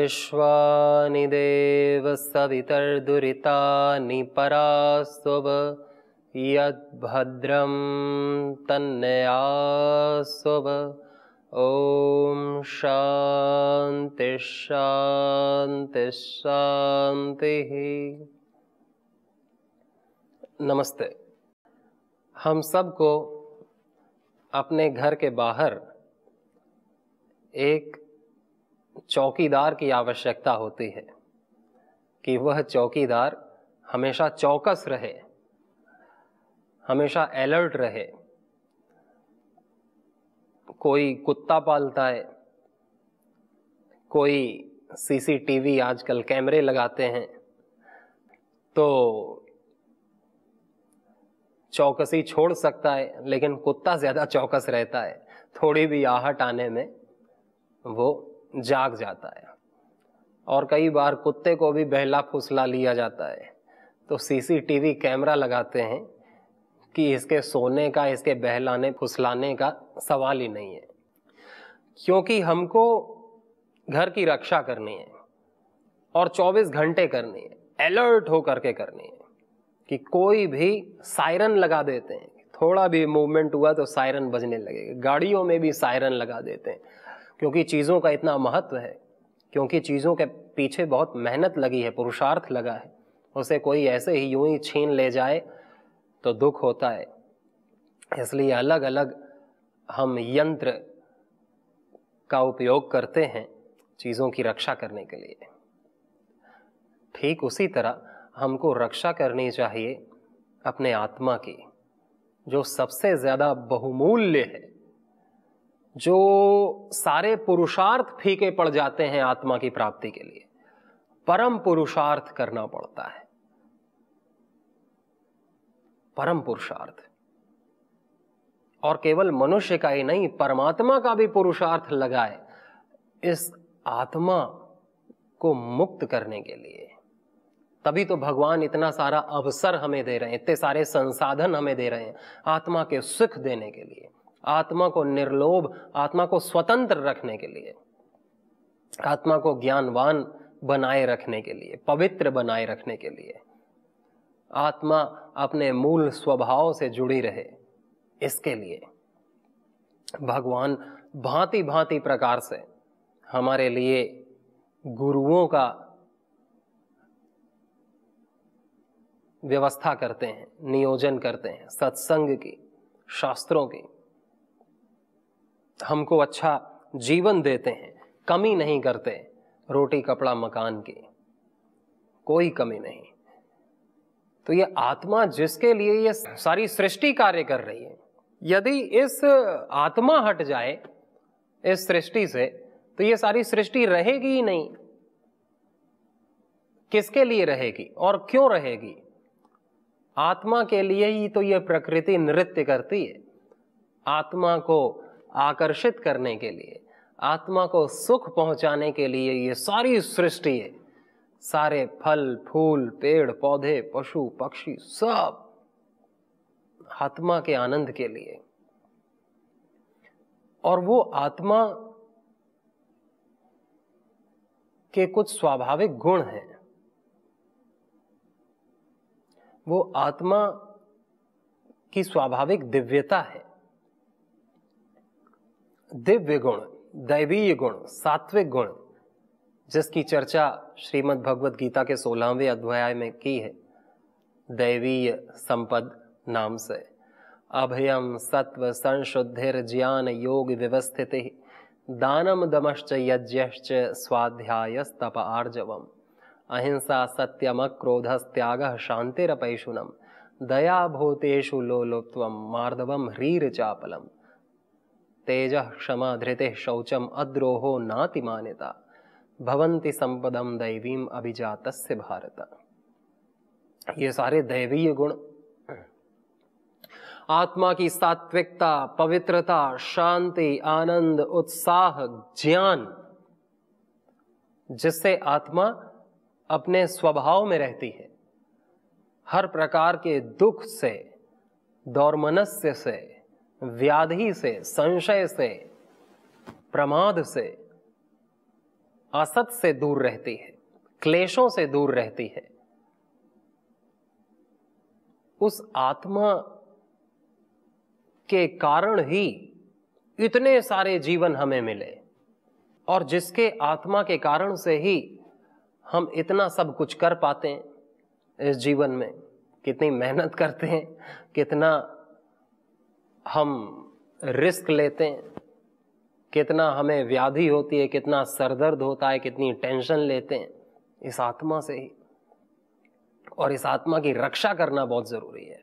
विश्वानि देव सवितर्दुरितानि परास्व यद्भद्रं तन्नयास्व। ओम शांति शांति शांति। नमस्ते। हम सबको अपने घर के बाहर एक चौकीदार की आवश्यकता होती है कि वह चौकीदार हमेशा चौकस रहे, हमेशा अलर्ट रहे। कोई कुत्ता पालता है, कोई सीसीटीवी आजकल कैमरे लगाते हैं, तो चौकसी छोड़ सकता है, लेकिन कुत्ता ज्यादा चौकस रहता है। थोड़ी भी आहट आने में वो जाग जाता है। और कई बार कुत्ते को भी बहला फुसला लिया जाता है, तो सीसीटीवी कैमरा लगाते हैं कि इसके सोने का, इसके बहलाने फुसलाने का सवाल ही नहीं है। क्योंकि हमको घर की रक्षा करनी है और 24 घंटे करनी है, अलर्ट होकर के करनी है। कि कोई भी सायरन लगा देते हैं, थोड़ा भी मूवमेंट हुआ तो सायरन बजने लगेगा। गाड़ियों में भी सायरन लगा देते हैं, क्योंकि चीज़ों का इतना महत्व है, क्योंकि चीज़ों के पीछे बहुत मेहनत लगी है, पुरुषार्थ लगा है। उसे कोई ऐसे ही यूं ही छीन ले जाए तो दुख होता है। इसलिए अलग अलग हम यंत्र का उपयोग करते हैं चीज़ों की रक्षा करने के लिए। ठीक उसी तरह हमको रक्षा करनी चाहिए अपने आत्मा की, जो सबसे ज्यादा बहुमूल्य है। जो सारे पुरुषार्थ फीके पड़ जाते हैं आत्मा की प्राप्ति के लिए, परम पुरुषार्थ करना पड़ता है। परम पुरुषार्थ, और केवल मनुष्य का ही नहीं, परमात्मा का भी पुरुषार्थ लगाए इस आत्मा को मुक्त करने के लिए। तभी तो भगवान इतना सारा अवसर हमें दे रहे हैं, इतने सारे संसाधन हमें दे रहे हैं आत्मा के सुख देने के लिए, आत्मा को निर्लोभ, आत्मा को स्वतंत्र रखने के लिए, आत्मा को ज्ञानवान बनाए रखने के लिए, पवित्र बनाए रखने के लिए, आत्मा अपने मूल स्वभाव से जुड़ी रहे, इसके लिए भगवान भांति भांति प्रकार से हमारे लिए गुरुओं का व्यवस्था करते हैं, नियोजन करते हैं, सत्संग की, शास्त्रों की। हमको अच्छा जीवन देते हैं, कमी नहीं करते, रोटी कपड़ा मकान की कोई कमी नहीं। तो ये आत्मा जिसके लिए ये सारी सृष्टि कार्य कर रही है, यदि इस आत्मा हट जाए इस सृष्टि से, तो ये सारी सृष्टि रहेगी ही नहीं। किसके लिए रहेगी और क्यों रहेगी? आत्मा के लिए ही तो ये प्रकृति नृत्य करती है। आत्मा को आकर्षित करने के लिए, आत्मा को सुख पहुंचाने के लिए ये सारी सृष्टि है। सारे फल फूल, पेड़ पौधे, पशु पक्षी, सब आत्मा के आनंद के लिए। और वो आत्मा के कुछ स्वाभाविक गुण हैं। वो आत्मा की स्वाभाविक दिव्यता है। दिव्य गुण, दैवीय गुण, सात्विक गुण, जिसकी चर्चा श्रीमद् भगवद गीता के 16वें अध्याय में की है, दैवीय संपद नाम से। अभयम सत्व संशुद्धिर ज्ञान योग व्यवस्थिति दानम दमश्च यज्ञश्च स्वाध्यायस्तप आर्जवम अहिंसा सत्यम क्रोधस्त्यागः शांतिरपैशुनम दया भूतेषु लोलुप्त्वम मार्दवम ह्रीर चापलम तेजः क्षमा धृतिः शौचम अद्रोहो नातिमानिता भवन्ति संपदम दैवीम अभिजातस्य भारत। ये सारे दैवीय गुण, आत्मा की सात्विकता, पवित्रता, शांति, आनंद, उत्साह, ज्ञान, जिससे आत्मा अपने स्वभाव में रहती है। हर प्रकार के दुख से, दौर्मनस्य से, व्याधि से, संशय से, प्रमाद से असत से दूर रहती है, क्लेशों से दूर रहती है, उस आत्मा के कारण ही इतने सारे जीवन हमें मिले, और जिसके आत्मा के कारण से ही हम इतना सब कुछ कर पाते हैं इस जीवन में। कितनी मेहनत करते हैं, कितना हम रिस्क लेते हैं, कितना हमें व्याधि होती है, कितना सरदर्द होता है, कितनी टेंशन लेते हैं, इस आत्मा से ही। और इस आत्मा की रक्षा करना बहुत जरूरी है।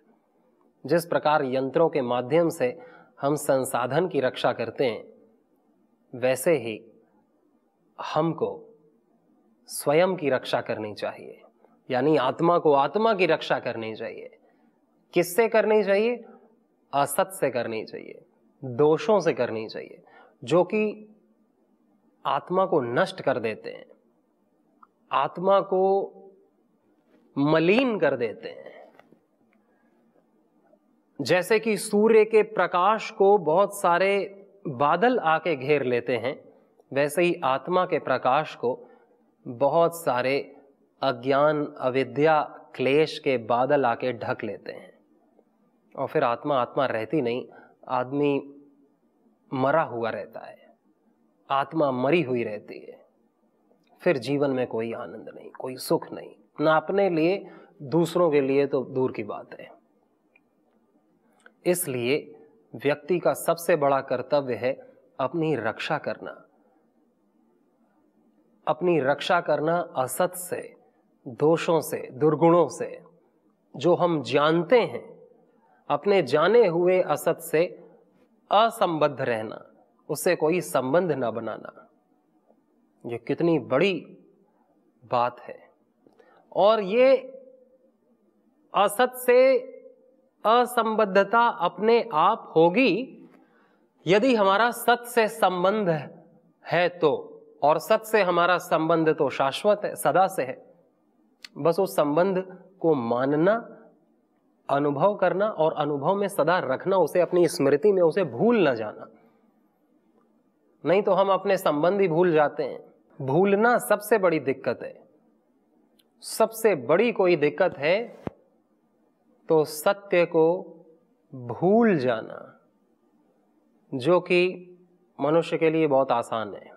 जिस प्रकार यंत्रों के माध्यम से हम संसाधन की रक्षा करते हैं, वैसे ही हमको स्वयं की रक्षा करनी चाहिए, यानी आत्मा को आत्मा की रक्षा करनी चाहिए। किससे करनी चाहिए? असत से करनी चाहिए, दोषों से करनी चाहिए, जो कि आत्मा को नष्ट कर देते हैं, आत्मा को मलिन कर देते हैं। जैसे कि सूर्य के प्रकाश को बहुत सारे बादल आके घेर लेते हैं, वैसे ही आत्मा के प्रकाश को बहुत सारे अज्ञान, अविद्या, क्लेश के बादल आके ढक लेते हैं, और फिर आत्मा आत्मा रहती नहीं, आदमी मरा हुआ रहता है, आत्मा मरी हुई रहती है। फिर जीवन में कोई आनंद नहीं, कोई सुख नहीं, ना अपने लिए, दूसरों के लिए तो दूर की बात है। इसलिए व्यक्ति का सबसे बड़ा कर्तव्य है अपनी रक्षा करना, अपनी रक्षा करना असत से, दोषों से, दुर्गुणों से, जो हम जानते हैं, अपने जाने हुए असत से असंबद्ध रहना, उससे कोई संबंध ना बनाना। ये कितनी बड़ी बात है। और ये असत से असंबद्धता अपने आप होगी यदि हमारा सत से संबंध है तो, और सत से हमारा संबंध तो शाश्वत है, सदा से है। बस उस संबंध को मानना, अनुभव करना और अनुभव में सदा रखना, उसे अपनी स्मृति में, उसे भूल न जाना। नहीं तो हम अपने संबंध ही भूल जाते हैं। भूलना सबसे बड़ी दिक्कत है। सबसे बड़ी कोई दिक्कत है तो सत्य को भूल जाना, जो कि मनुष्य के लिए बहुत आसान है।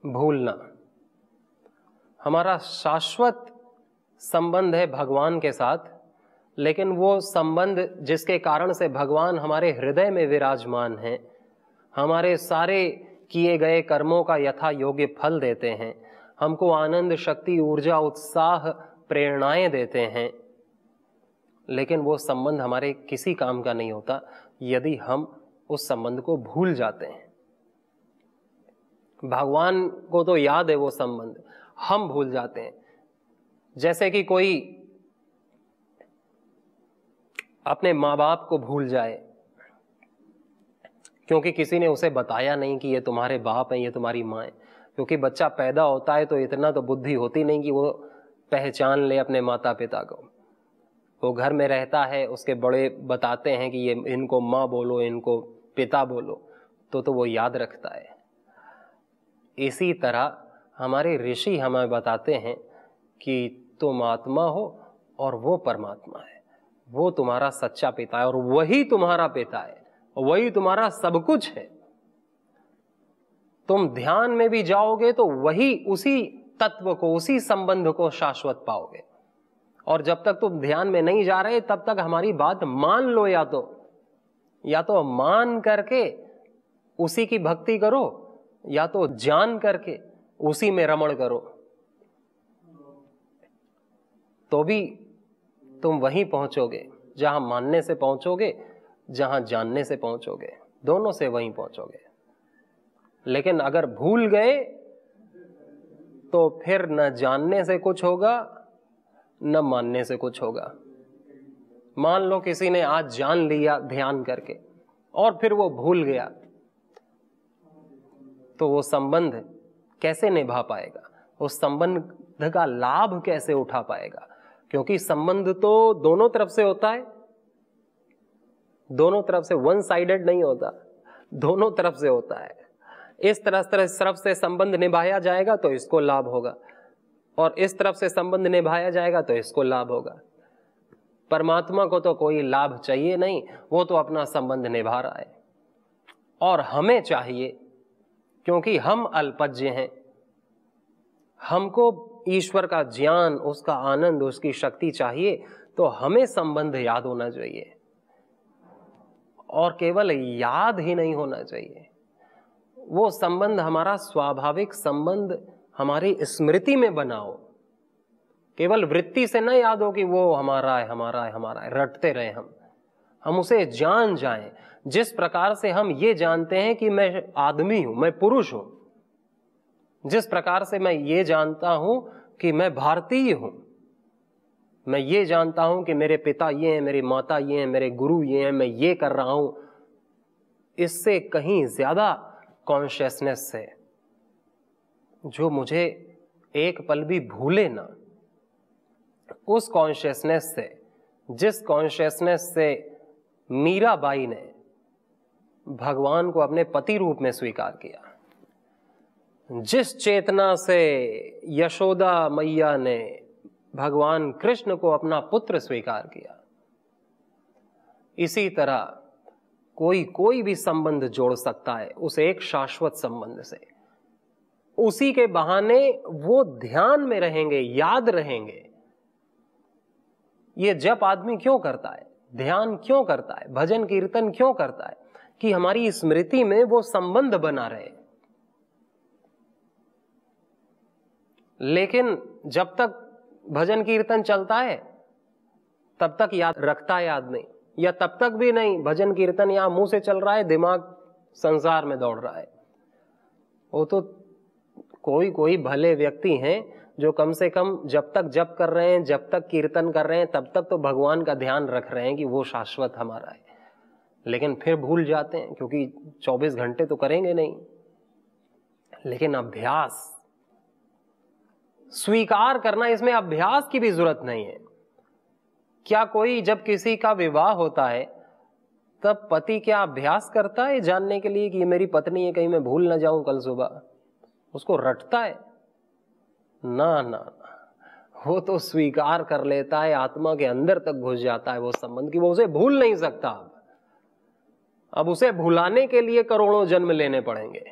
भूलना, हमारा शाश्वत संबंध है भगवान के साथ, लेकिन वो संबंध जिसके कारण से भगवान हमारे हृदय में विराजमान है, हमारे सारे किए गए कर्मों का यथा योग्य फल देते हैं, हमको आनंद, शक्ति, ऊर्जा, उत्साह, प्रेरणाएं देते हैं, लेकिन वो संबंध हमारे किसी काम का नहीं होता यदि हम उस संबंध को भूल जाते हैं। भगवान को तो याद है वो संबंध, हम भूल जाते हैं। जैसे कि कोई अपने माँ बाप को भूल जाए क्योंकि किसी ने उसे बताया नहीं कि ये तुम्हारे बाप हैं, ये तुम्हारी माँ है। क्योंकि बच्चा पैदा होता है तो इतना तो बुद्धि होती नहीं कि वो पहचान ले अपने माता पिता को। वो घर में रहता है, उसके बड़े बताते हैं कि ये इनको माँ बोलो, इनको पिता बोलो, तो वो याद रखता है। इसी तरह हमारे ऋषि हमें बताते हैं कि तुम आत्मा हो और वो परमात्मा है, वो तुम्हारा सच्चा पिता है और वही तुम्हारा पिता है, वही तुम्हारा सब कुछ है। तुम ध्यान में भी जाओगे तो वही, उसी तत्व को, उसी संबंध को शाश्वत पाओगे। और जब तक तुम ध्यान में नहीं जा रहे तब तक हमारी बात मान लो, या तो मान करके उसी की भक्ति करो, या तो जान करके उसी में रमण करो, तो भी तुम वहीं पहुंचोगे जहां मानने से पहुंचोगे, जहां जानने से पहुंचोगे, दोनों से वहीं पहुंचोगे। लेकिन अगर भूल गए तो फिर न जानने से कुछ होगा न मानने से कुछ होगा। मान लो किसी ने आज जान लिया ध्यान करके और फिर वो भूल गया, तो वो संबंध कैसे निभा पाएगा, उस संबंध का लाभ कैसे उठा पाएगा? क्योंकि संबंध तो दोनों तरफ से होता है, दोनों तरफ से, वन साइडेड नहीं होता, दोनों तरफ से होता है। इस तरफ से संबंध निभाया जाएगा तो इसको लाभ होगा, और इस तरफ से संबंध निभाया जाएगा तो इसको लाभ होगा। परमात्मा को तो कोई लाभ चाहिए नहीं, वो तो अपना संबंध निभा रहा है। और हमें चाहिए, क्योंकि हम अल्पज्य हैं, हमको ईश्वर का ज्ञान, उसका आनंद, उसकी शक्ति चाहिए, तो हमें संबंध याद होना चाहिए। और केवल याद ही नहीं होना चाहिए, वो संबंध हमारा स्वाभाविक संबंध हमारी स्मृति में बनाओ। केवल वृत्ति से न याद हो कि वो हमारा है, हमारा है, हमारा है, रटते रहे हम उसे जान जाएं। जिस प्रकार से हम ये जानते हैं कि मैं आदमी हूं, मैं पुरुष हूं, जिस प्रकार से मैं ये जानता हूं कि मैं भारतीय हूं, मैं ये जानता हूं कि मेरे पिता ये हैं, मेरी माता ये हैं, मेरे गुरु ये हैं, मैं ये कर रहा हूं, इससे कहीं ज्यादा कॉन्शियसनेस से, जो मुझे एक पल भी भूले ना, उस कॉन्शियसनेस से, जिस कॉन्शियसनेस से मीराबाई ने भगवान को अपने पति रूप में स्वीकार किया, जिस चेतना से यशोदा मैया ने भगवान कृष्ण को अपना पुत्र स्वीकार किया, इसी तरह कोई भी संबंध जोड़ सकता है उस एक शाश्वत संबंध से। उसी के बहाने वो ध्यान में रहेंगे, याद रहेंगे। ये जप आदमी क्यों करता है, ध्यान क्यों करता है, भजन कीर्तन क्यों करता है, कि हमारी स्मृति में वो संबंध बना रहे। लेकिन जब तक भजन कीर्तन चलता है तब तक याद रखता है आदमी, या तब तक भी नहीं, भजन कीर्तन यहां मुंह से चल रहा है, दिमाग संसार में दौड़ रहा है। वो तो कोई भले व्यक्ति हैं जो कम से कम जब तक जप कर रहे हैं, जब तक कीर्तन कर रहे हैं, तब तक तो भगवान का ध्यान रख रहे हैं कि वो शाश्वत हमारा है। लेकिन फिर भूल जाते हैं, क्योंकि 24 घंटे तो करेंगे नहीं। लेकिन अभ्यास, स्वीकार करना, इसमें अभ्यास की भी जरूरत नहीं है। क्या कोई जब किसी का विवाह होता है तब पति क्या अभ्यास करता है जानने के लिए कि ये मेरी पत्नी है, कहीं मैं भूल ना जाऊं कल सुबह? उसको रटता है? ना ना, वो तो स्वीकार कर लेता है, आत्मा के अंदर तक घुस जाता है वो संबंध, कि वो उसे भूल नहीं सकता। अब उसे भुलाने के लिए करोड़ों जन्म लेने पड़ेंगे।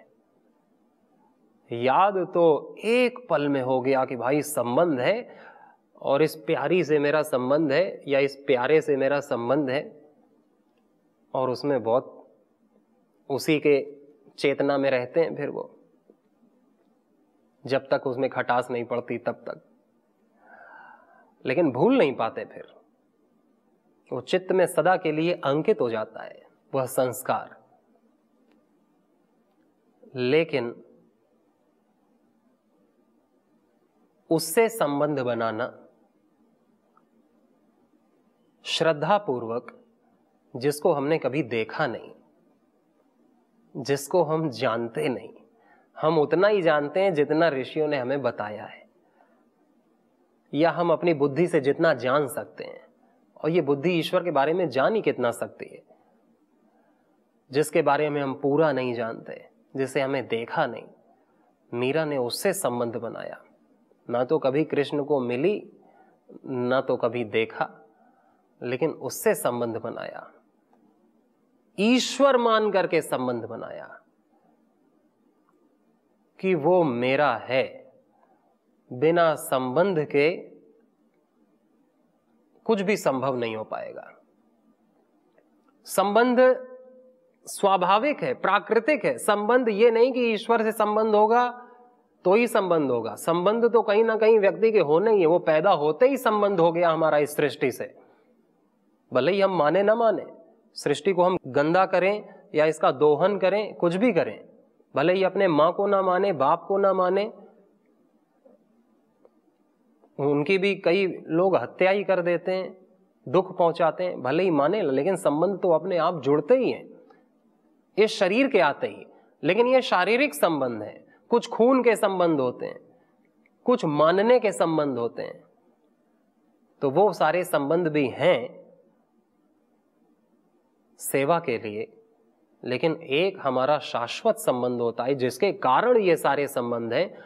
याद तो एक पल में हो गया कि भाई संबंध है, और इस प्यारी से मेरा संबंध है, या इस प्यारे से मेरा संबंध है, और उसमें बहुत उसी के चेतना में रहते हैं फिर वो, जब तक उसमें खटास नहीं पड़ती तब तक। लेकिन भूल नहीं पाते, फिर वो चित्त में सदा के लिए अंकित हो जाता है वह संस्कार। लेकिन उससे संबंध बनाना श्रद्धापूर्वक, जिसको हमने कभी देखा नहीं, जिसको हम जानते नहीं, हम उतना ही जानते हैं जितना ऋषियों ने हमें बताया है, या हम अपनी बुद्धि से जितना जान सकते हैं। और ये बुद्धि ईश्वर के बारे में जान ही कितना सकती है, जिसके बारे में हम पूरा नहीं जानते, जिसे हमें देखा नहीं। मीरा ने उससे संबंध बनाया, ना तो कभी कृष्ण को मिली, ना तो कभी देखा, लेकिन उससे संबंध बनाया, ईश्वर मान करके संबंध बनाया कि वो मेरा है। बिना संबंध के कुछ भी संभव नहीं हो पाएगा। संबंध स्वाभाविक है, प्राकृतिक है। संबंध ये नहीं कि ईश्वर से संबंध होगा तो ही संबंध होगा। संबंध तो कहीं ना कहीं व्यक्ति के होने ही है। वो पैदा होते ही संबंध हो गया हमारा इस सृष्टि से, भले ही हम माने ना माने। सृष्टि को हम गंदा करें या इसका दोहन करें, कुछ भी करें, भले ही अपने माँ को ना माने, बाप को ना माने, उनकी भी कई लोग हत्या ही कर देते हैं, दुख पहुंचाते हैं, भले ही माने, लेकिन संबंध तो अपने आप जुड़ते ही हैं इस शरीर के आते ही। लेकिन ये शारीरिक संबंध है, कुछ खून के संबंध होते हैं, कुछ मानने के संबंध होते हैं। तो वो सारे संबंध भी हैं सेवा के लिए, लेकिन एक हमारा शाश्वत संबंध होता है जिसके कारण ये सारे संबंध हैं।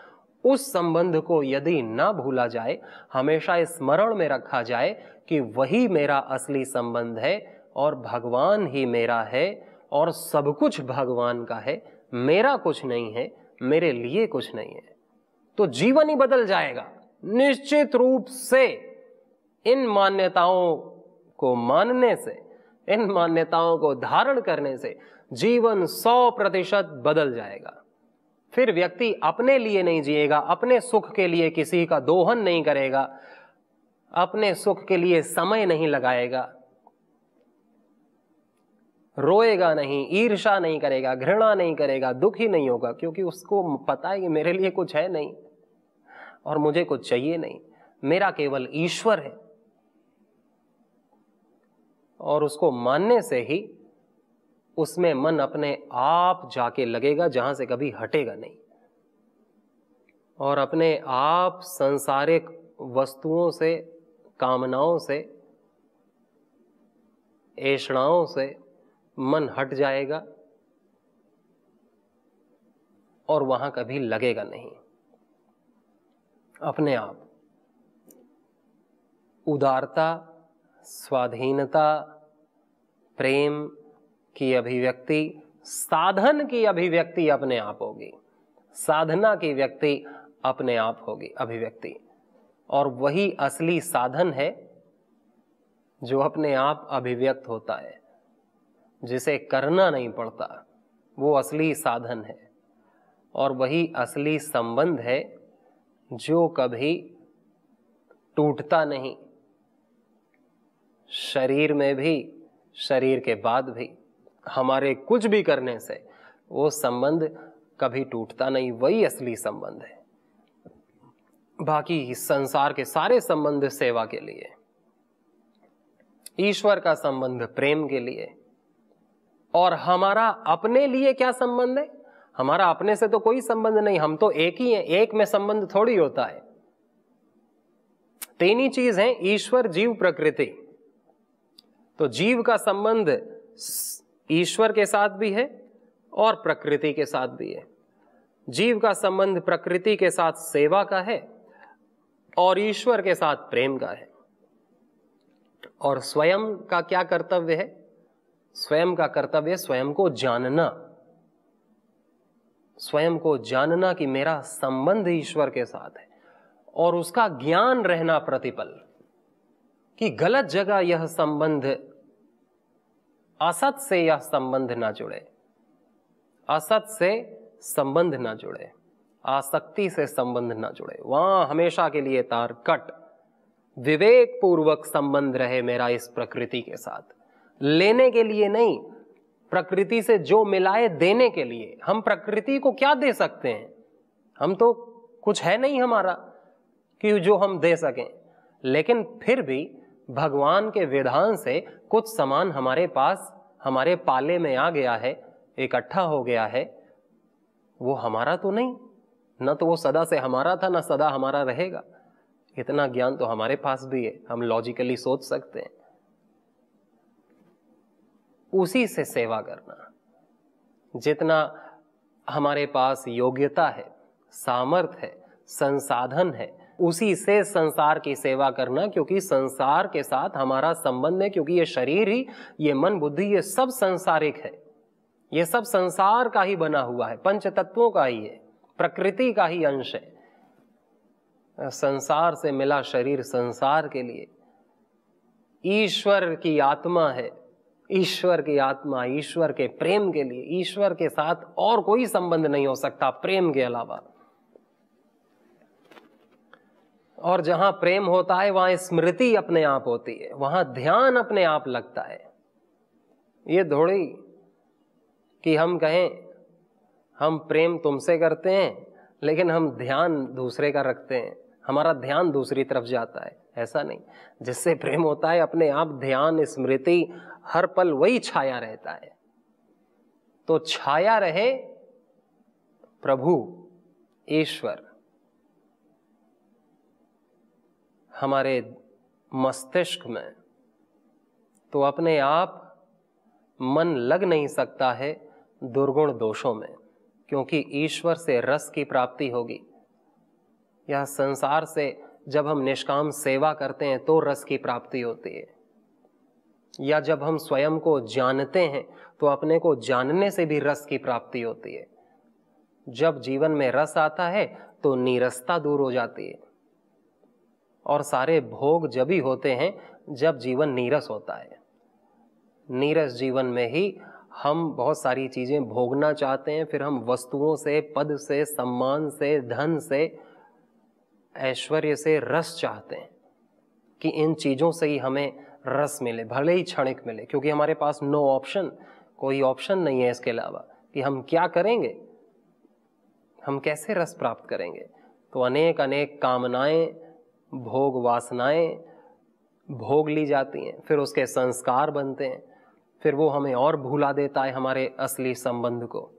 उस संबंध को यदि ना भूला जाए, हमेशा स्मरण में रखा जाए कि वही मेरा असली संबंध है और भगवान ही मेरा है और सब कुछ भगवान का है, मेरा कुछ नहीं है, मेरे लिए कुछ नहीं है, तो जीवन ही बदल जाएगा। निश्चित रूप से इन मान्यताओं को मानने से, इन मान्यताओं को धारण करने से जीवन 100% बदल जाएगा। फिर व्यक्ति अपने लिए नहीं जिएगा, अपने सुख के लिए किसी का दोहन नहीं करेगा, अपने सुख के लिए समय नहीं लगाएगा, रोएगा नहीं, ईर्ष्या नहीं करेगा, घृणा नहीं करेगा, दुखी नहीं होगा, क्योंकि उसको पता है कि मेरे लिए कुछ है नहीं और मुझे कुछ चाहिए नहीं, मेरा केवल ईश्वर है। और उसको मानने से ही उसमें मन अपने आप जाके लगेगा, जहां से कभी हटेगा नहीं, और अपने आप सांसारिक वस्तुओं से, कामनाओं से, ऐषणाओं से मन हट जाएगा और वहां कभी लगेगा नहीं। अपने आप उदारता, स्वाधीनता, प्रेम की अभिव्यक्ति, साधन की अभिव्यक्ति अपने आप होगी, साधना की व्यक्ति अपने आप होगी अभिव्यक्ति, और वही असली साधन है जो अपने आप अभिव्यक्त होता है, जिसे करना नहीं पड़ता, वो असली साधन है। और वही असली संबंध है जो कभी टूटता नहीं, शरीर में भी, शरीर के बाद भी, हमारे कुछ भी करने से वो संबंध कभी टूटता नहीं, वही असली संबंध है। बाकी इस संसार के सारे संबंध सेवा के लिए, ईश्वर का संबंध प्रेम के लिए, और हमारा अपने लिए क्या संबंध है? हमारा अपने से तो कोई संबंध नहीं, हम तो एक ही हैं, एक में संबंध थोड़ी होता है। तीन ही चीज है, ईश्वर, जीव, प्रकृति। तो जीव का संबंध ईश्वर के साथ भी है और प्रकृति के साथ भी है। जीव का संबंध प्रकृति के साथ सेवा का है और ईश्वर के साथ प्रेम का है। और स्वयं का क्या कर्तव्य है? स्वयं का कर्तव्य स्वयं को जानना, स्वयं को जानना कि मेरा संबंध ईश्वर के साथ है, और उसका ज्ञान रहना प्रतिपल कि गलत जगह यह संबंध, असत से यह संबंध ना जुड़े, असत से संबंध ना जुड़े, आसक्ति से संबंध ना जुड़े, वहां हमेशा के लिए तार कट, विवेक पूर्वक संबंध रहे मेरा इस प्रकृति के साथ, लेने के लिए नहीं, प्रकृति से जो मिलाए देने के लिए। हम प्रकृति को क्या दे सकते हैं? हम तो कुछ है नहीं हमारा कि जो हम दे सकें, लेकिन फिर भी भगवान के विधान से कुछ सामान हमारे पास, हमारे पाले में आ गया है, इकट्ठा हो गया है, वो हमारा तो नहीं, न तो वो सदा से हमारा था, न सदा हमारा रहेगा। इतना ज्ञान तो हमारे पास भी है, हम लॉजिकली सोच सकते हैं। उसी से सेवा करना, जितना हमारे पास योग्यता है, सामर्थ्य है, संसाधन है, उसी से संसार की सेवा करना, क्योंकि संसार के साथ हमारा संबंध है, क्योंकि ये शरीर ही, ये मन, बुद्धि, ये सब संसारिक है, ये सब संसार का ही बना हुआ है, पंच तत्वों का ही है, प्रकृति का ही अंश है। संसार से मिला शरीर संसार के लिए, ईश्वर की आत्मा है, ईश्वर की आत्मा ईश्वर के प्रेम के लिए, ईश्वर के साथ और कोई संबंध नहीं हो सकता प्रेम के अलावा। और जहां प्रेम होता है वहां स्मृति अपने आप होती है, वहां ध्यान अपने आप लगता है। ये थोड़ी कि हम कहें हम प्रेम तुमसे करते हैं लेकिन हम ध्यान दूसरे का रखते हैं, हमारा ध्यान दूसरी तरफ जाता है, ऐसा नहीं। जिससे प्रेम होता है अपने आप ध्यान, स्मृति, हर पल वही छाया रहता है। तो छाया रहे प्रभु ईश्वर हमारे मस्तिष्क में, तो अपने आप मन लग नहीं सकता है दुर्गुण दोषों में, क्योंकि ईश्वर से रस की प्राप्ति होगी। या संसार से जब हम निष्काम सेवा करते हैं तो रस की प्राप्ति होती है, या जब हम स्वयं को जानते हैं तो अपने को जानने से भी रस की प्राप्ति होती है। जब जीवन में रस आता है तो नीरसता दूर हो जाती है, और सारे भोग जब ही होते हैं जब जीवन नीरस होता है। नीरस जीवन में ही हम बहुत सारी चीजें भोगना चाहते हैं, फिर हम वस्तुओं से, पद से, सम्मान से, धन से, ऐश्वर्य से रस चाहते हैं कि इन चीजों से ही हमें रस मिले, भले ही क्षणिक मिले, क्योंकि हमारे पास नो ऑप्शन, कोई ऑप्शन नहीं है इसके अलावा कि हम क्या करेंगे, हम कैसे रस प्राप्त करेंगे। तो अनेक अनेक कामनाएं, भोग वासनाएं भोग ली जाती हैं, फिर उसके संस्कार बनते हैं, फिर वो हमें और भुला देता है हमारे असली संबंध को।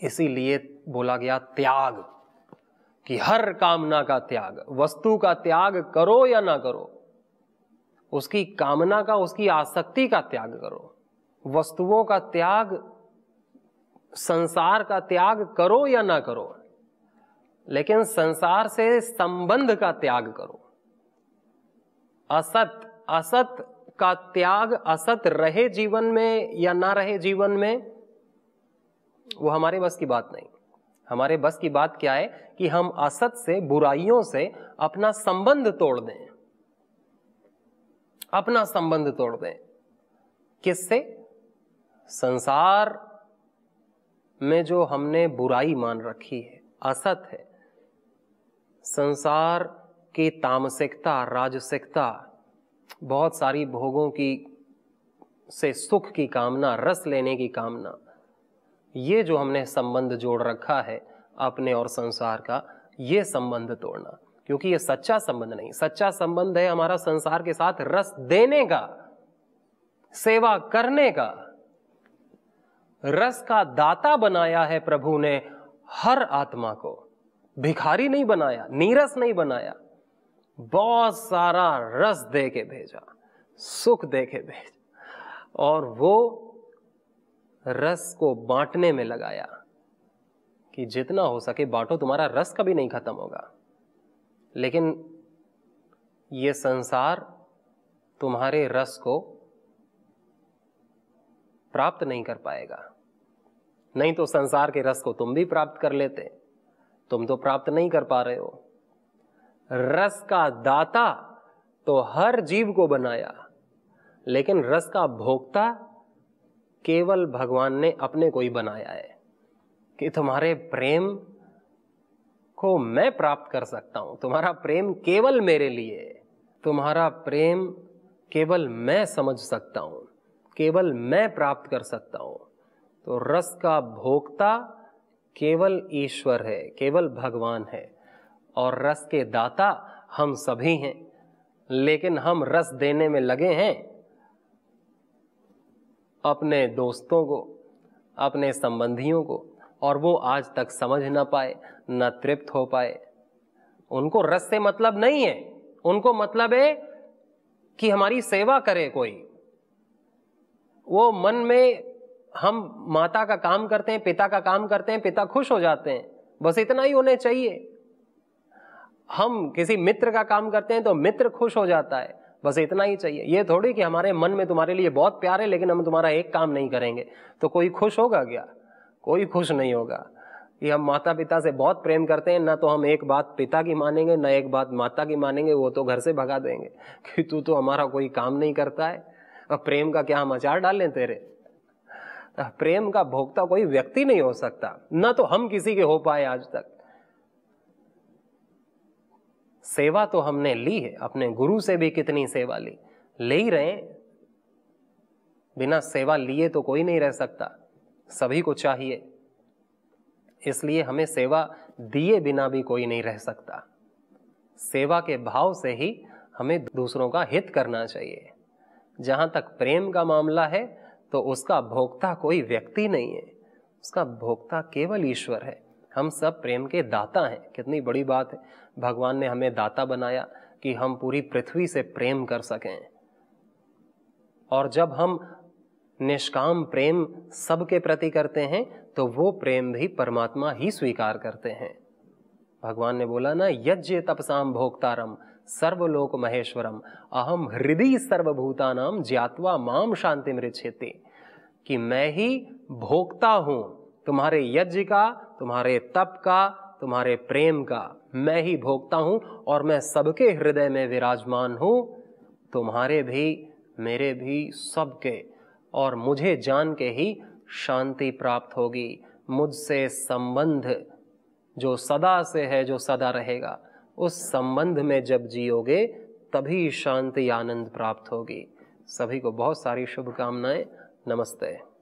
इसीलिए बोला गया त्याग, कि हर कामना का त्याग, वस्तु का त्याग करो या ना करो, उसकी कामना का, उसकी आसक्ति का त्याग करो, वस्तुओं का त्याग, संसार का त्याग करो या ना करो, लेकिन संसार से संबंध का त्याग करो। असत, असत का त्याग, असत रहे जीवन में या ना रहे जीवन में, वो हमारे बस की बात नहीं। हमारे बस की बात क्या है कि हम असत से, बुराइयों से अपना संबंध तोड़ दें, अपना संबंध तोड़ दें। किससे? संसार में जो हमने बुराई मान रखी है, असत है, संसार की तामसिकता, राजसिकता, बहुत सारी भोगों की से सुख की कामना, रस लेने की कामना, ये जो हमने संबंध जोड़ रखा है अपने और संसार का, ये संबंध तोड़ना, क्योंकि ये सच्चा संबंध नहीं। सच्चा संबंध है हमारा संसार के साथ रस देने का, सेवा करने का। रस का दाता बनाया है प्रभु ने हर आत्मा को, भिखारी नहीं बनाया, नीरस नहीं बनाया, बहुत सारा रस दे के भेजा, सुख दे के भेजा, और वो रस को बांटने में लगाया कि जितना हो सके बांटो, तुम्हारा रस कभी नहीं खत्म होगा। लेकिन ये संसार तुम्हारे रस को प्राप्त नहीं कर पाएगा। नहीं तो संसार के रस को तुम भी प्राप्त कर लेते, तुम तो प्राप्त नहीं कर पा रहे हो। रस का दाता तो हर जीव को बनाया, लेकिन रस का भोक्ता केवल भगवान ने अपने को ही बनाया है कि तुम्हारे प्रेम को मैं प्राप्त कर सकता हूं, तुम्हारा प्रेम केवल मेरे लिए है, तुम्हारा प्रेम केवल मैं समझ सकता हूं, केवल मैं प्राप्त कर सकता हूं। तो रस का भोक्ता केवल ईश्वर है, केवल भगवान है, और रस के दाता हम सभी हैं। लेकिन हम रस देने में लगे हैं अपने दोस्तों को, अपने संबंधियों को, और वो आज तक समझ ना पाए, न तृप्त हो पाए। उनको रस से मतलब नहीं है, उनको मतलब है कि हमारी सेवा करे कोई। वो मन में हम माता का काम करते हैं, पिता का काम करते हैं, पिता खुश हो जाते हैं, बस इतना ही होने चाहिए। हम किसी मित्र का काम करते हैं तो मित्र खुश हो जाता है, बस इतना ही चाहिए। ये थोड़ी कि हमारे मन में तुम्हारे लिए बहुत प्यार है लेकिन हम तुम्हारा एक काम नहीं करेंगे तो कोई खुश होगा क्या? कोई खुश नहीं होगा। कि हम माता पिता से बहुत प्रेम करते हैं, ना तो हम एक बात पिता की मानेंगे ना एक बात माता की मानेंगे, वो तो घर से भगा देंगे कि तू तो हमारा कोई काम नहीं करता है, अब प्रेम का क्या हम अचार डालें तेरे। प्रेम का भोक्ता कोई व्यक्ति नहीं हो सकता, ना तो हम किसी के हो पाए आज तक। सेवा तो हमने ली है, अपने गुरु से भी कितनी सेवा ली, ले ही रहे। बिना सेवा लिए तो कोई नहीं रह सकता, सभी को चाहिए। इसलिए हमें सेवा दिए बिना भी कोई नहीं रह सकता। सेवा के भाव से ही हमें दूसरों का हित करना चाहिए। जहां तक प्रेम का मामला है तो उसका भोक्ता कोई व्यक्ति नहीं है, उसका भोक्ता केवल ईश्वर है। हम सब प्रेम के दाता हैं। कितनी बड़ी बात है, भगवान ने हमें दाता बनाया कि हम पूरी पृथ्वी से प्रेम कर सकें। और जब हम निष्काम प्रेम सबके प्रति करते हैं तो वो प्रेम भी परमात्मा ही स्वीकार करते हैं। भगवान ने बोला ना, यज्ञ तपसाम भोक्तारम सर्वलोक महेश्वरम अहम हृदय सर्वभूतानाम ज्ञात्वा माम शांति मृच्छेते, कि मैं ही भोक्ता हूं तुम्हारे यज्ञ का, तुम्हारे तप का, तुम्हारे प्रेम का, मैं ही भोक्ता हूं और मैं सबके हृदय में विराजमान हूं, तुम्हारे भी, मेरे भी, सबके। और मुझे जान के ही शांति प्राप्त होगी। मुझसे संबंध जो सदा से है, जो सदा रहेगा, उस संबंध में जब जियोगे तभी शांति आनंद प्राप्त होगी। सभी को बहुत सारी शुभकामनाएं। नमस्ते।